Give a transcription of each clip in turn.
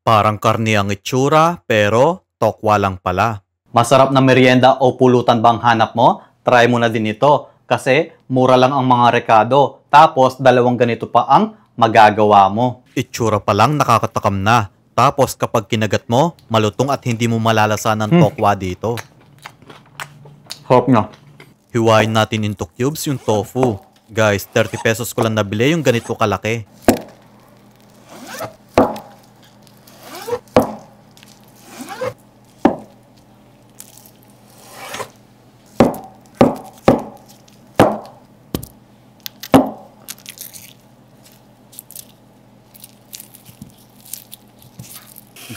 Parang karne ang itsura, pero tokwa lang pala. Masarap na merienda o pulutan bang hanap mo? Try mo na din ito kasi mura lang ang mga rekado. Tapos dalawang ganito pa ang magagawa mo. Itsura pa lang nakakatakam na. Tapos kapag kinagat mo, malutong at hindi mo malalasan ng tokwa dito. Sarap niya. Hiwain natin into cubes yung tofu. Guys, 30 pesos ko lang nabili yung ganito kalaki.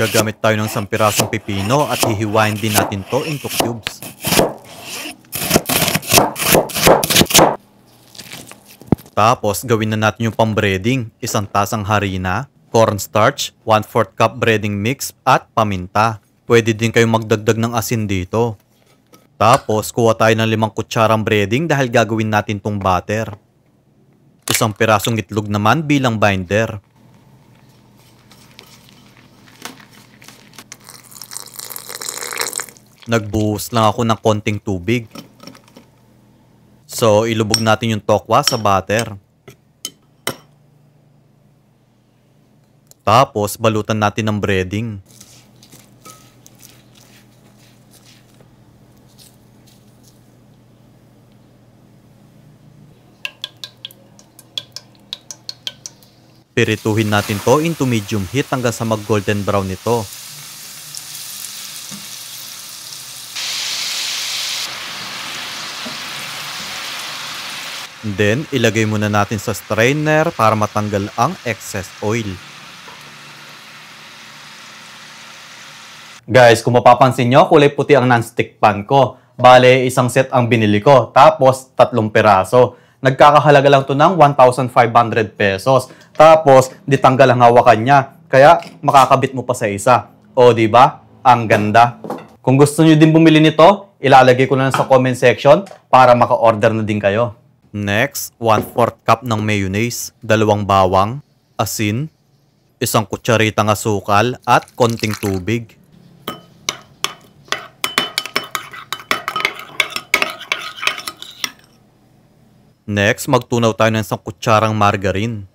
Gagamit tayo ng 1 pirasong pipino at hihiwain din natin to into cubes. Tapos gawin na natin yung pambreading, 1 tasang harina, cornstarch, 1/4 cup breading mix at paminta. Pwede din kayong magdagdag ng asin dito. Tapos kuha tayo ng 5 kutsarang breading dahil gagawin natin tong batter. 1 pirasong itlog naman bilang binder. Nagbuhos lang ako ng konting tubig. So, ilubog natin yung tokwa sa batter. Tapos, balutan natin ng breading. Pirituhin natin to into medium heat hanggang sa mag-golden brown ito. Then, ilagay muna natin sa strainer para matanggal ang excess oil. Guys, kung mapapansin nyo, kulay puti ang non-stick pan ko. Bale, 1 set ang binili ko. Tapos, 3 piraso. Nagkakahalaga lang to ng 1,500 pesos. Tapos, ditanggal ang hawakan niya. Kaya, makakabit mo pa sa isa. O, di ba? Ang ganda. Kung gusto nyo din bumili nito, ilalagay ko na sa comment section para maka-order na din kayo. Next, 1/4 cup ng mayonnaise, 2 bawang, asin, 1 kutsaritang asukal at konting tubig. Next, magtunaw tayo ng 1 kutsarang margarine,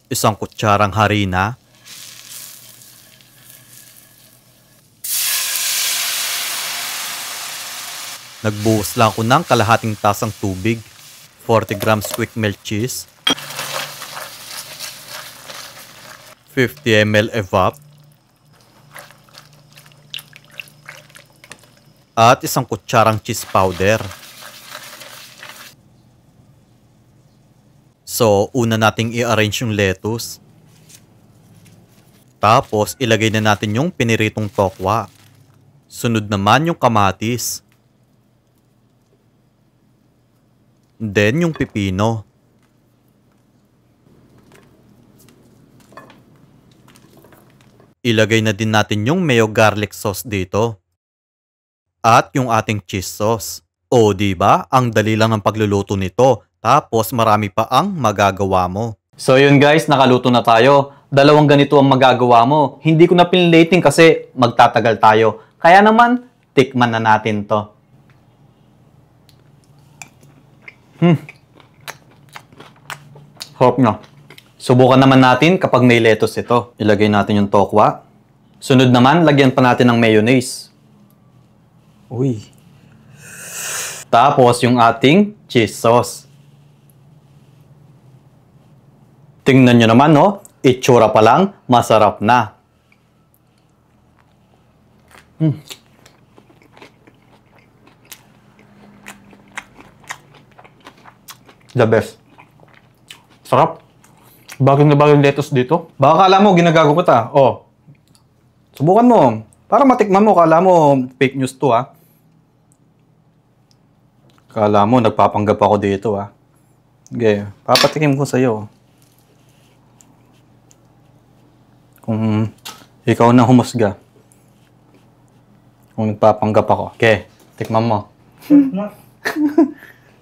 1 kutsarang harina, nagbuhos lang ako ng kalahating tasang tubig, 40 grams quick melt cheese, 50 ml evap, at 1 kutsarang cheese powder. So, una nating i-arrange yung lettuce. Tapos, ilagay na natin yung piniritong tokwa. Sunod naman yung kamatis. Then, yung pipino. Ilagay na din natin yung mayo garlic sauce dito. At yung ating cheese sauce. O, diba? Ang dali lang ng pagluluto nito. Tapos, marami pa ang magagawa mo. So yun guys, nakaluto na tayo. 2 ganito ang magagawa mo. Hindi ko na pinlating kasi magtatagal tayo. Kaya naman, tikman na natin to. Sarap nyo. Subukan naman natin kapag may lettuce ito. Ilagay natin yung tokwa. Sunod naman, lagyan pa natin ng mayonnaise. Uy. Tapos yung ating cheese sauce. Tingnan nyo naman, no? Itsura pa lang, masarap na. The best. Sarap. Bagong na bagong lettuce dito. Baka kala mo, ginagago ko ta. Oh. Subukan mo. Para matikman mo, kala mo fake news to, ha? Kala mo, nagpapanggap ako dito, ha? Okay, papatikim ko sa'yo. Kung ikaw na humusga. Kung nagpapanggap ako. Okay, tikman mo.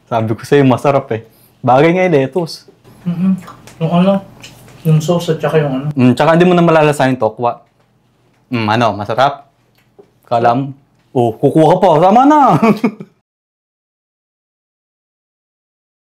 Sabi ko sa'yo, masarap eh. Bagay nga yung lettuce. Yung ano, Yung sauce at saka yung ano. Tsaka hindi mo na malalasa yung tokwa. Masarap? Kalam? Oh, kukuha pa. Tama na.